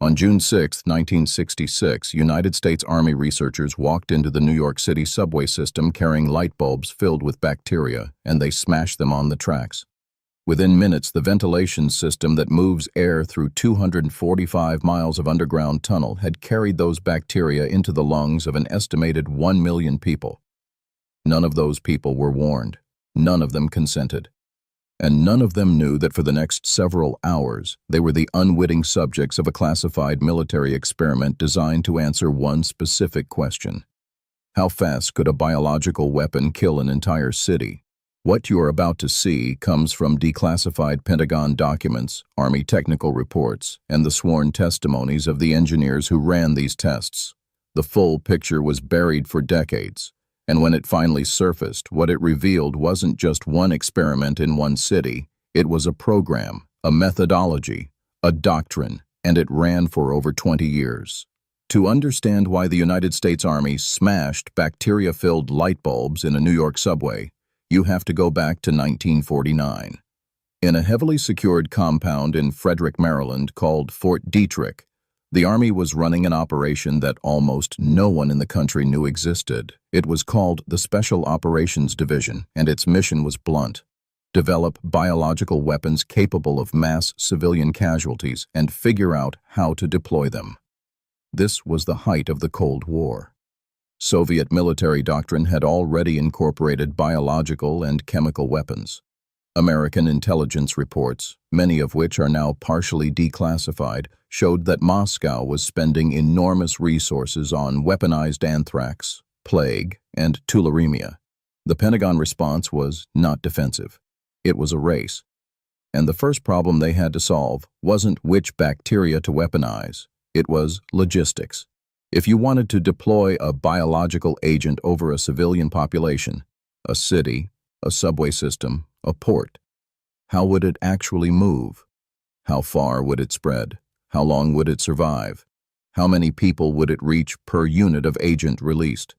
On June 6, 1966, United States Army researchers walked into the New York City subway system carrying light bulbs filled with bacteria, and they smashed them on the tracks. Within minutes, the ventilation system that moves air through 245 miles of underground tunnel had carried those bacteria into the lungs of an estimated 1 million people. None of those people were warned. None of them consented. And none of them knew that for the next several hours, they were the unwitting subjects of a classified military experiment designed to answer one specific question. How fast could a biological weapon kill an entire city? What you are about to see comes from declassified Pentagon documents, Army technical reports, and the sworn testimonies of the engineers who ran these tests. The full picture was buried for decades. And when it finally surfaced, what it revealed wasn't just one experiment in one city. It was a program, a methodology, a doctrine, and it ran for over 20 years. To understand why the United States Army smashed bacteria-filled light bulbs in a New York subway, you have to go back to 1949. In a heavily secured compound in Frederick, Maryland called Fort Detrick, the Army was running an operation that almost no one in the country knew existed. It was called the Special Operations Division, and its mission was blunt: develop biological weapons capable of mass civilian casualties and figure out how to deploy them. This was the height of the Cold War. Soviet military doctrine had already incorporated biological and chemical weapons. American intelligence reports, many of which are now partially declassified, showed that Moscow was spending enormous resources on weaponized anthrax, plague, and tularemia. The Pentagon response was not defensive. It was a race. And the first problem they had to solve wasn't which bacteria to weaponize. It was logistics. If you wanted to deploy a biological agent over a civilian population, a city, a subway system, a port, how would it actually move? How far would it spread? How long would it survive? How many people would it reach per unit of agent released?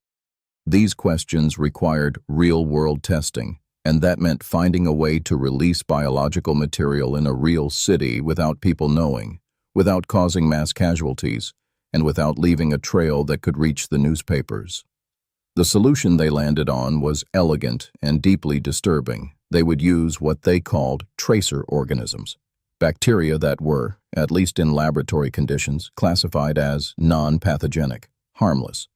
These questions required real-world testing, and that meant finding a way to release biological material in a real city without people knowing, without causing mass casualties, and without leaving a trail that could reach the newspapers. The solution they landed on was elegant and deeply disturbing. They would use what they called tracer organisms, bacteria that were, at least in laboratory conditions, classified as non-pathogenic, harmless.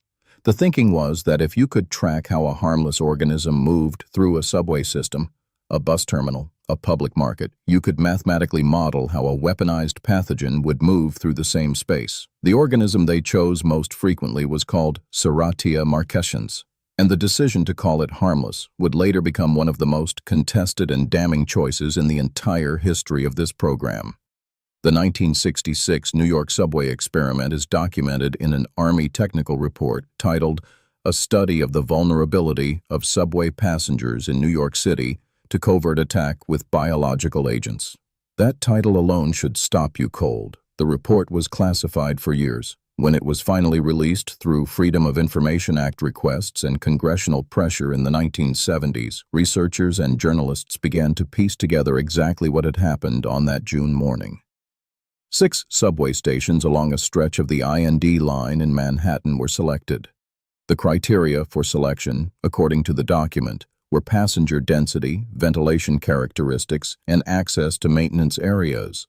The thinking was that if you could track how a harmless organism moved through a subway system, a bus terminal, a public market, you could mathematically model how a weaponized pathogen would move through the same space. The organism they chose most frequently was called Serratia marquescens, and the decision to call it harmless would later become one of the most contested and damning choices in the entire history of this program. The 1966 New York subway experiment is documented in an Army technical report titled "A Study of the Vulnerability of Subway Passengers in New York City to Covert Attack with Biological Agents." That title alone should stop you cold. The report was classified for years. When it was finally released through Freedom of Information Act requests and congressional pressure in the 1970s, researchers and journalists began to piece together exactly what had happened on that June morning. 6 subway stations along a stretch of the IND line in Manhattan were selected. The criteria for selection, according to the document, were passenger density, ventilation characteristics, and access to maintenance areas.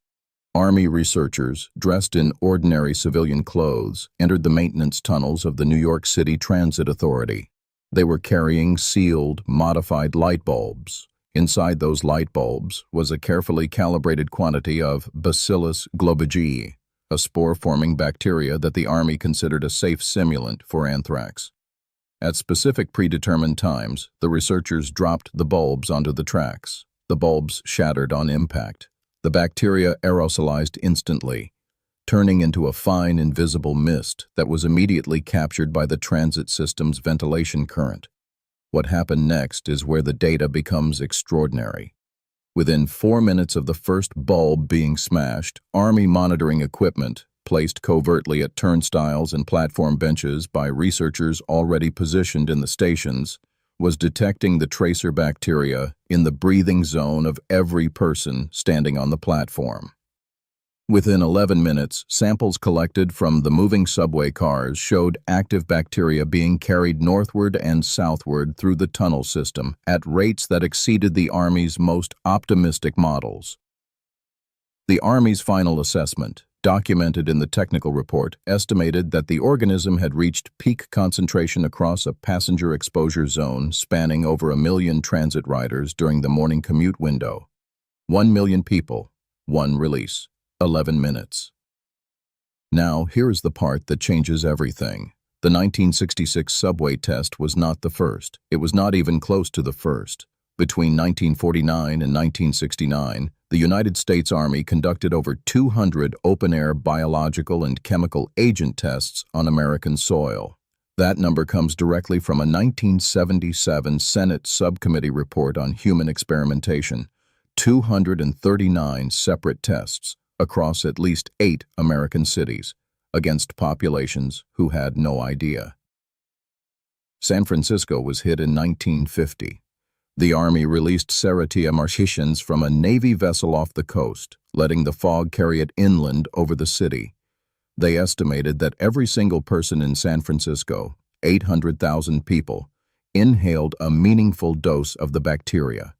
Army researchers, dressed in ordinary civilian clothes, entered the maintenance tunnels of the New York City Transit Authority. They were carrying sealed, modified light bulbs. Inside those light bulbs was a carefully calibrated quantity of Bacillus globigii, a spore-forming bacteria that the Army considered a safe simulant for anthrax. At specific predetermined times, the researchers dropped the bulbs onto the tracks. The bulbs shattered on impact. The bacteria aerosolized instantly, turning into a fine, invisible mist that was immediately captured by the transit system's ventilation current. What happened next is where the data becomes extraordinary. Within 4 minutes of the first bulb being smashed, Army monitoring equipment, placed covertly at turnstiles and platform benches by researchers already positioned in the stations, was detecting the tracer bacteria in the breathing zone of every person standing on the platform. Within 11 minutes, samples collected from the moving subway cars showed active bacteria being carried northward and southward through the tunnel system at rates that exceeded the Army's most optimistic models. The Army's final assessment, documented in the technical report, estimated that the organism had reached peak concentration across a passenger exposure zone spanning over 1 million transit riders during the morning commute window. 1 million people, one release, 11 minutes. Now, here's the part that changes everything. The 1966 subway test was not the first. It was not even close to the first. Between 1949 and 1969, the United States Army conducted over 200 open-air biological and chemical agent tests on American soil. That number comes directly from a 1977 Senate Subcommittee report on human experimentation. 239 separate tests across at least 8 American cities against populations who had no idea. San Francisco was hit in 1950. The Army released Serratia martians from a Navy vessel off the coast, letting the fog carry it inland over the city. They estimated that every single person in San Francisco, 800,000 people, inhaled a meaningful dose of the bacteria.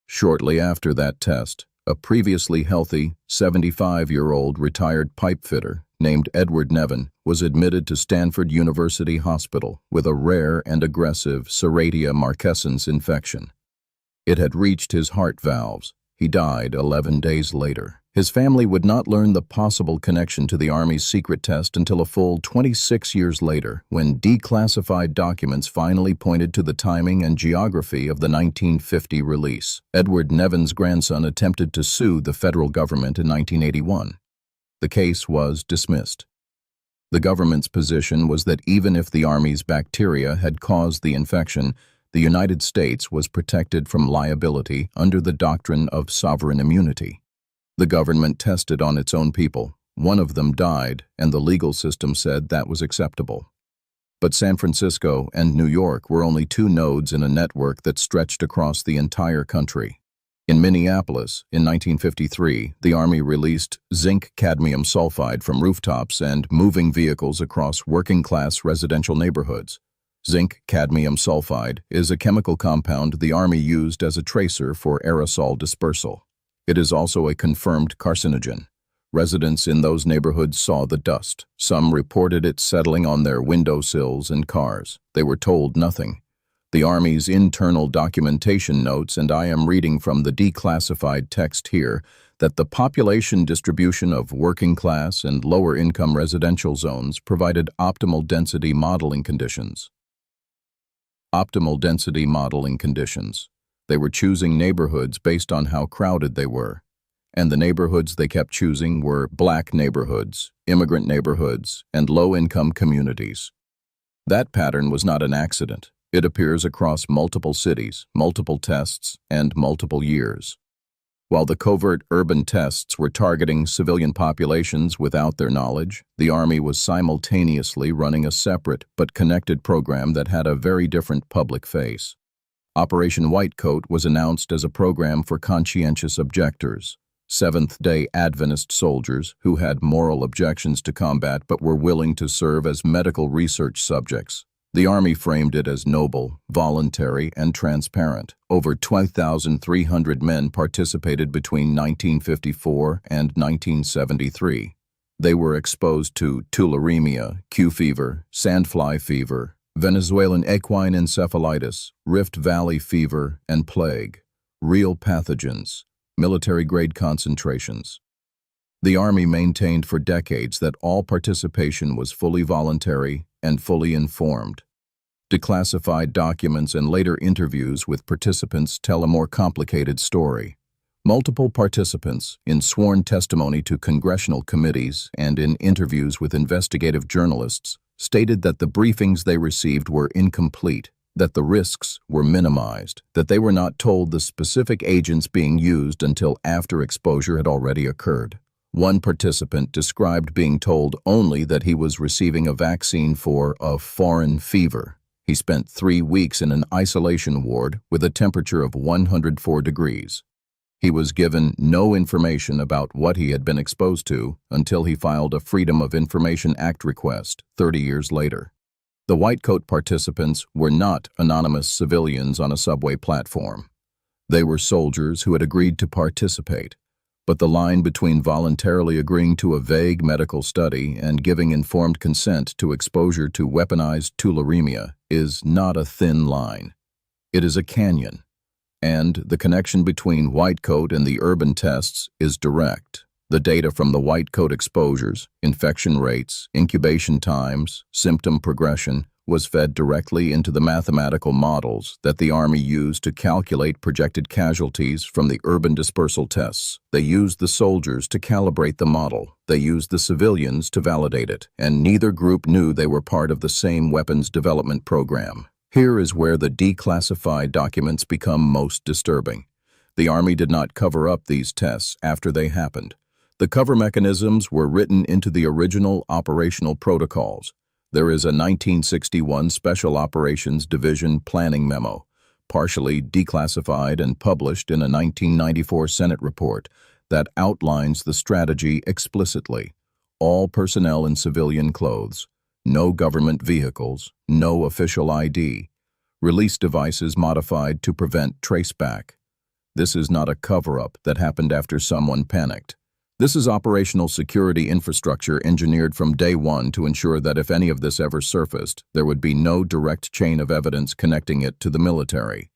Shortly after that test, a previously healthy 75-year-old retired pipe fitter named Edward Nevin was admitted to Stanford University Hospital with a rare and aggressive Serratia marcescens infection. It had reached his heart valves. He died 11 days later. His family would not learn the possible connection to the Army's secret test until a full 26 years later, when declassified documents finally pointed to the timing and geography of the 1950 release. Edward Nevin's grandson attempted to sue the federal government in 1981. The case was dismissed. The government's position was that even if the Army's bacteria had caused the infection, the United States was protected from liability under the doctrine of sovereign immunity. The government tested on its own people. One of them died, and the legal system said that was acceptable. But San Francisco and New York were only 2 nodes in a network that stretched across the entire country. In Minneapolis, in 1953, the Army released zinc-cadmium sulfide from rooftops and moving vehicles across working-class residential neighborhoods. Zinc-cadmium sulfide is a chemical compound the Army used as a tracer for aerosol dispersal. It is also a confirmed carcinogen. Residents in those neighborhoods saw the dust. Some reported it settling on their windowsills and cars. They were told nothing. The Army's internal documentation notes, and I am reading from the declassified text here, that the population distribution of working-class and lower-income residential zones provided optimal density modeling conditions. Optimal density modeling conditions. They were choosing neighborhoods based on how crowded they were. And the neighborhoods they kept choosing were black neighborhoods, immigrant neighborhoods, and low-income communities. That pattern was not an accident. It appears across multiple cities, multiple tests, and multiple years. While the covert urban tests were targeting civilian populations without their knowledge, the Army was simultaneously running a separate but connected program that had a very different public face. Operation Whitecoat was announced as a program for conscientious objectors, Seventh-day Adventist soldiers who had moral objections to combat but were willing to serve as medical research subjects. The Army framed it as noble, voluntary, and transparent. Over 12,300 men participated between 1954 and 1973. They were exposed to tularemia, Q fever, sandfly fever, Venezuelan equine encephalitis, Rift Valley fever, and plague. Real pathogens, military-grade concentrations. The Army maintained for decades that all participation was fully voluntary and fully informed. Declassified documents and later interviews with participants tell a more complicated story. Multiple participants, in sworn testimony to congressional committees and in interviews with investigative journalists, stated that the briefings they received were incomplete, that the risks were minimized, that they were not told the specific agents being used until after exposure had already occurred. One participant described being told only that he was receiving a vaccine for a foreign fever. He spent 3 weeks in an isolation ward with a temperature of 104 degrees. He was given no information about what he had been exposed to until he filed a Freedom of Information Act request 30 years later. The Whitecoat participants were not anonymous civilians on a subway platform. They were soldiers who had agreed to participate, but the line between voluntarily agreeing to a vague medical study and giving informed consent to exposure to weaponized tularemia is not a thin line. It is a canyon, and the connection between Whitecoat and the urban tests is direct. The data from the Whitecoat exposures, infection rates, incubation times, symptom progression, was fed directly into the mathematical models that the Army used to calculate projected casualties from the urban dispersal tests. They used the soldiers to calibrate the model. They used the civilians to validate it, and neither group knew they were part of the same weapons development program. Here is where the declassified documents become most disturbing. The Army did not cover up these tests after they happened. The cover mechanisms were written into the original operational protocols. There is a 1961 Special Operations Division planning memo, partially declassified and published in a 1994 Senate report, that outlines the strategy explicitly. All personnel in civilian clothes, no government vehicles, no official ID, release devices modified to prevent traceback. This is not a cover-up that happened after someone panicked. This is operational security infrastructure engineered from day one to ensure that if any of this ever surfaced, there would be no direct chain of evidence connecting it to the military.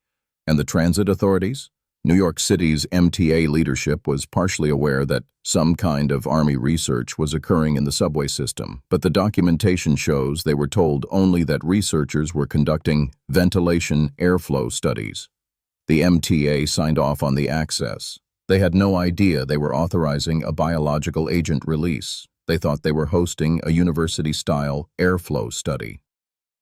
And the transit authorities? New York City's MTA leadership was partially aware that some kind of Army research was occurring in the subway system, but the documentation shows they were told only that researchers were conducting ventilation airflow studies. The MTA signed off on the access. They had no idea they were authorizing a biological agent release. They thought they were hosting a university-style airflow study.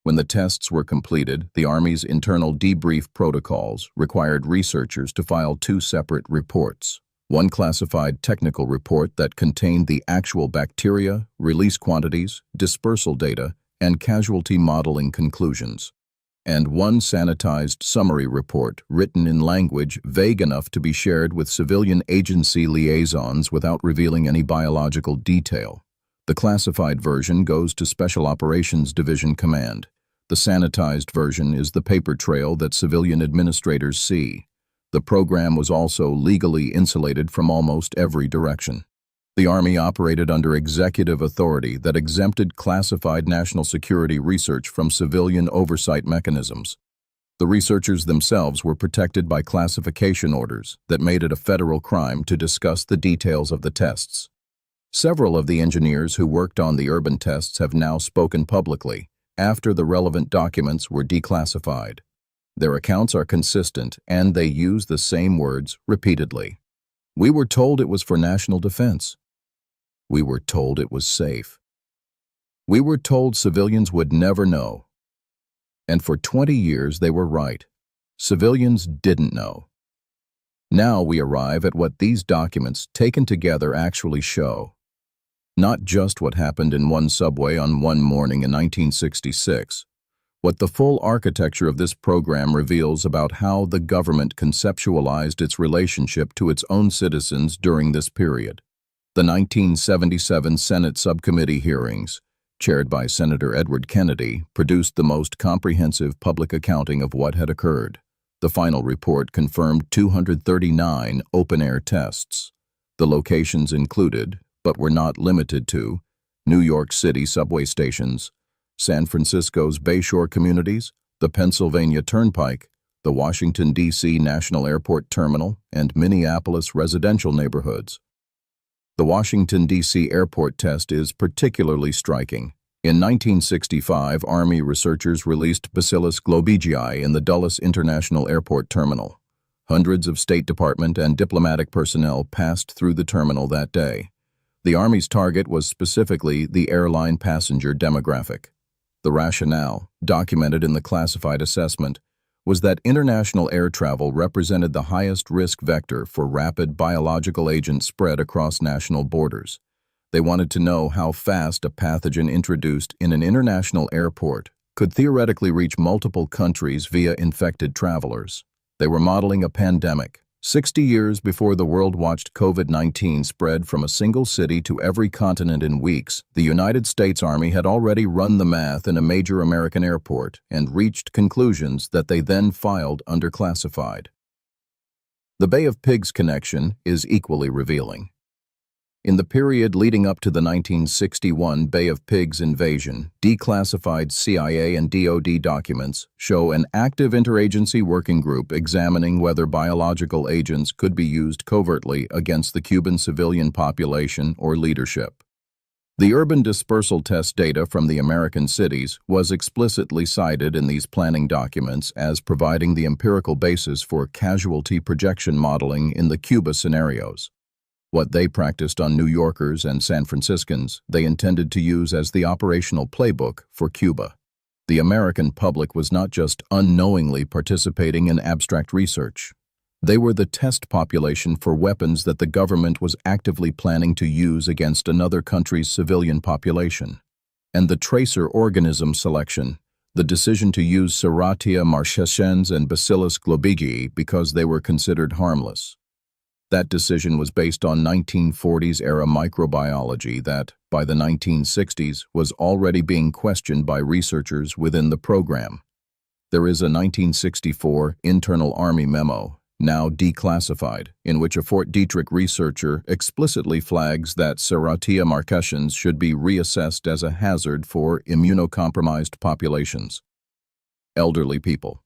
When the tests were completed, the Army's internal debrief protocols required researchers to file two separate reports. One classified technical report that contained the actual bacteria, release quantities, dispersal data, and casualty modeling conclusions, and one sanitized summary report written in language vague enough to be shared with civilian agency liaisons without revealing any biological detail. The classified version goes to Special Operations Division Command. The sanitized version is the paper trail that civilian administrators see. The program was also legally insulated from almost every direction. The Army operated under executive authority that exempted classified national security research from civilian oversight mechanisms. The researchers themselves were protected by classification orders that made it a federal crime to discuss the details of the tests. Several of the engineers who worked on the urban tests have now spoken publicly after the relevant documents were declassified. Their accounts are consistent, and they use the same words repeatedly. We were told it was for national defense. We were told it was safe. We were told civilians would never know. And for 20 years they were right. Civilians didn't know. Now we arrive at what these documents taken together actually show. Not just what happened in one subway on one morning in 1966, what the full architecture of this program reveals about how the government conceptualized its relationship to its own citizens during this period. The 1977 Senate subcommittee hearings, chaired by Senator Edward Kennedy, produced the most comprehensive public accounting of what had occurred. The final report confirmed 239 open-air tests. The locations included, but were not limited to, New York City subway stations, San Francisco's Bayshore communities, the Pennsylvania Turnpike, the Washington, D.C. National Airport Terminal, and Minneapolis residential neighborhoods. The Washington, D.C. airport test is particularly striking. In 1965, Army researchers released Bacillus globigii in the Dulles International Airport Terminal. Hundreds of State Department and diplomatic personnel passed through the terminal that day. The Army's target was specifically the airline passenger demographic. The rationale, documented in the classified assessment, was that international air travel represented the highest risk vector for rapid biological agent spread across national borders. They wanted to know how fast a pathogen introduced in an international airport could theoretically reach multiple countries via infected travelers. They were modeling a pandemic, 60 years before the world watched COVID-19 spread from a single city to every continent in weeks, the United States Army had already run the math in a major American airport and reached conclusions that they then filed under classified. The Bay of Pigs connection is equally revealing. In the period leading up to the 1961 Bay of Pigs invasion, declassified CIA and DoD documents show an active interagency working group examining whether biological agents could be used covertly against the Cuban civilian population or leadership. The urban dispersal test data from the American cities was explicitly cited in these planning documents as providing the empirical basis for casualty projection modeling in the Cuba scenarios. What they practiced on New Yorkers and San Franciscans, they intended to use as the operational playbook for Cuba. The American public was not just unknowingly participating in abstract research. They were the test population for weapons that the government was actively planning to use against another country's civilian population. And the tracer organism selection, the decision to use Serratia marcescens and Bacillus globigii because they were considered harmless. That decision was based on 1940s-era microbiology that, by the 1960s, was already being questioned by researchers within the program. There is a 1964 internal Army memo, now declassified, in which a Fort Detrick researcher explicitly flags that Serratia marcescens should be reassessed as a hazard for immunocompromised populations. Elderly people,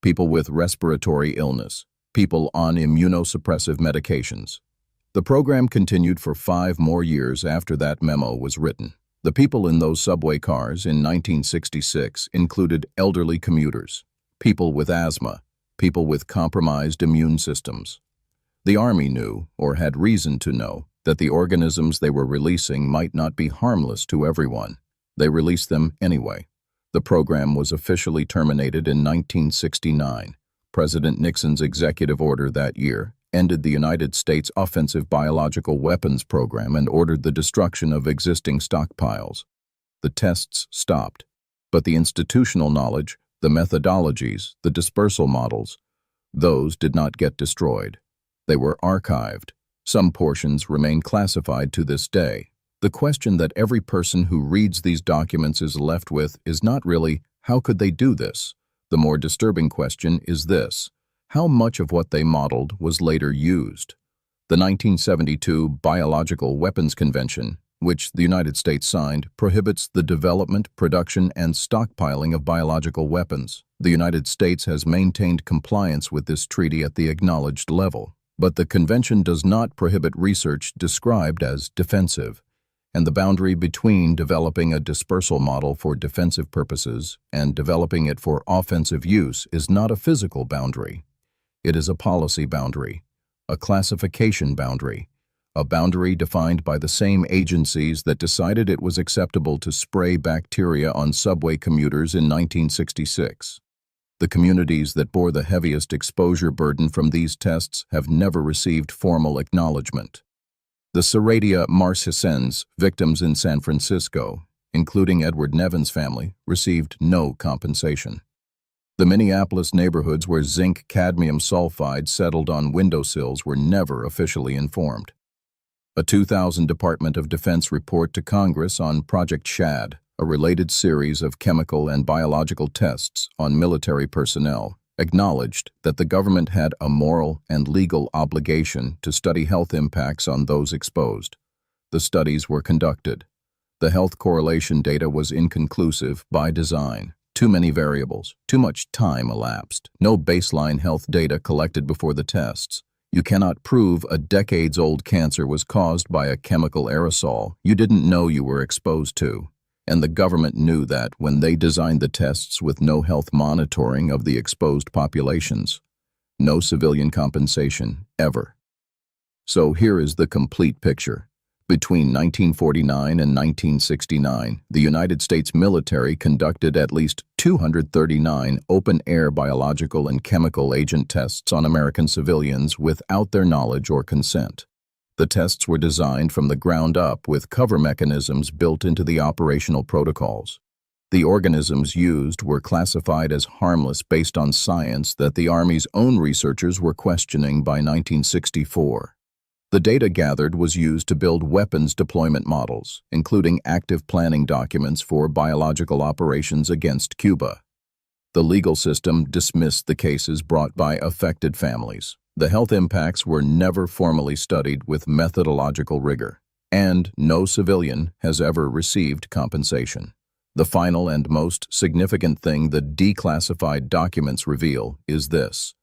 people with respiratory illness, people on immunosuppressive medications. The program continued for 5 more years after that memo was written. The people in those subway cars in 1966 included elderly commuters, people with asthma, people with compromised immune systems. The Army knew, or had reason to know, that the organisms they were releasing might not be harmless to everyone. They released them anyway. The program was officially terminated in 1969. President Nixon's executive order that year ended the United States offensive biological weapons program and ordered the destruction of existing stockpiles. The tests stopped, but the institutional knowledge, the methodologies, the dispersal models, those did not get destroyed. They were archived. Some portions remain classified to this day. The question that every person who reads these documents is left with is not really, how could they do this? The more disturbing question is this: how much of what they modeled was later used? The 1972 Biological Weapons Convention, which the United States signed, prohibits the development, production, and stockpiling of biological weapons. The United States has maintained compliance with this treaty at the acknowledged level, but the convention does not prohibit research described as defensive. And the boundary between developing a dispersal model for defensive purposes and developing it for offensive use is not a physical boundary. It is a policy boundary, a classification boundary, a boundary defined by the same agencies that decided it was acceptable to spray bacteria on subway commuters in 1966. The communities that bore the heaviest exposure burden from these tests have never received formal acknowledgement. The Serratia marcescens victims in San Francisco, including Edward Nevin's family, received no compensation. The Minneapolis neighborhoods where zinc-cadmium sulfide settled on windowsills were never officially informed. A 2000 Department of Defense report to Congress on Project Shad, a related series of chemical and biological tests on military personnel, acknowledged that the government had a moral and legal obligation to study health impacts on those exposed. The studies were conducted. The health correlation data was inconclusive by design. Too many variables, too much time elapsed, no baseline health data collected before the tests. You cannot prove a decades-old cancer was caused by a chemical aerosol you didn't know you were exposed to. And the government knew that when they designed the tests with no health monitoring of the exposed populations. No civilian compensation, ever. So here is the complete picture. Between 1949 and 1969, the United States military conducted at least 239 open-air biological and chemical agent tests on American civilians without their knowledge or consent. The tests were designed from the ground up with cover mechanisms built into the operational protocols. The organisms used were classified as harmless based on science that the Army's own researchers were questioning by 1964. The data gathered was used to build weapons deployment models, including active planning documents for biological operations against Cuba. The legal system dismissed the cases brought by affected families. The health impacts were never formally studied with methodological rigor, and no civilian has ever received compensation. The final and most significant thing the declassified documents reveal is this.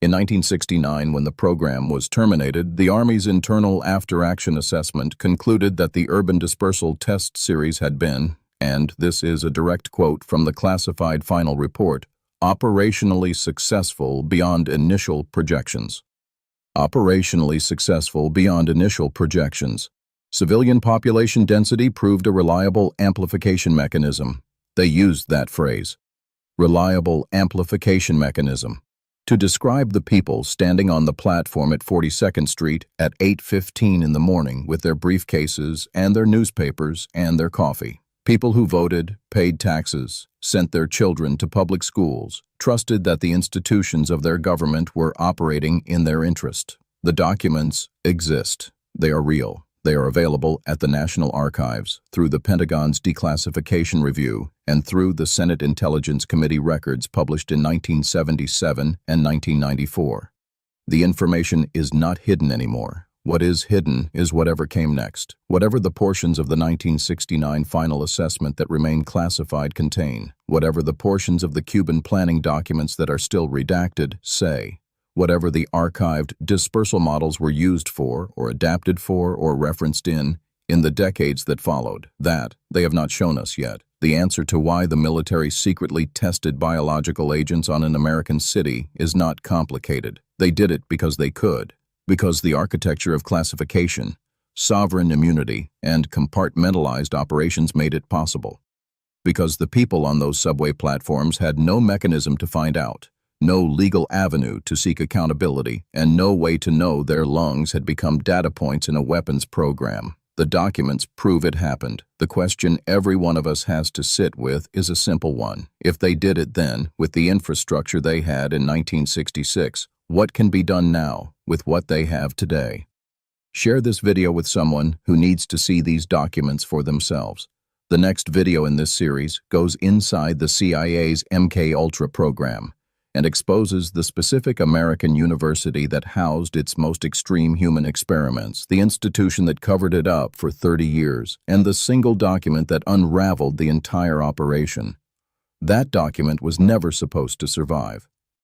In 1969, when the program was terminated, the Army's internal after-action assessment concluded that the urban dispersal test series had been, and this is a direct quote from the classified final report, operationally successful beyond initial projections. Operationally successful beyond initial projections. Civilian population density proved a reliable amplification mechanism. They used that phrase, reliable amplification mechanism, to describe the people standing on the platform at 42nd Street at 8:15 in the morning with their briefcases and their newspapers and their coffee. People who voted, paid taxes, sent their children to public schools, trusted that the institutions of their government were operating in their interest. The documents exist. They are real. They are available at the National Archives, through the Pentagon's Declassification Review, and through the Senate Intelligence Committee records published in 1977 and 1994. The information is not hidden anymore. What is hidden is whatever came next, whatever the portions of the 1969 final assessment that remain classified contain, whatever the portions of the Cuban planning documents that are still redacted say, whatever the archived dispersal models were used for, or adapted for, or referenced in the decades that followed. That they have not shown us yet. The answer to why the military secretly tested biological agents on an American city is not complicated. They did it because they could. Because the architecture of classification, sovereign immunity, and compartmentalized operations made it possible. Because the people on those subway platforms had no mechanism to find out, no legal avenue to seek accountability, and no way to know their lungs had become data points in a weapons program. The documents prove it happened. The question every one of us has to sit with is a simple one. If they did it then, with the infrastructure they had in 1966, what can be done now with what they have today? Share this video with someone who needs to see these documents for themselves. The next video in this series goes inside the CIA's MKUltra program and exposes the specific American university that housed its most extreme human experiments, the institution that covered it up for 30 years, and the single document that unraveled the entire operation. That document was never supposed to survive.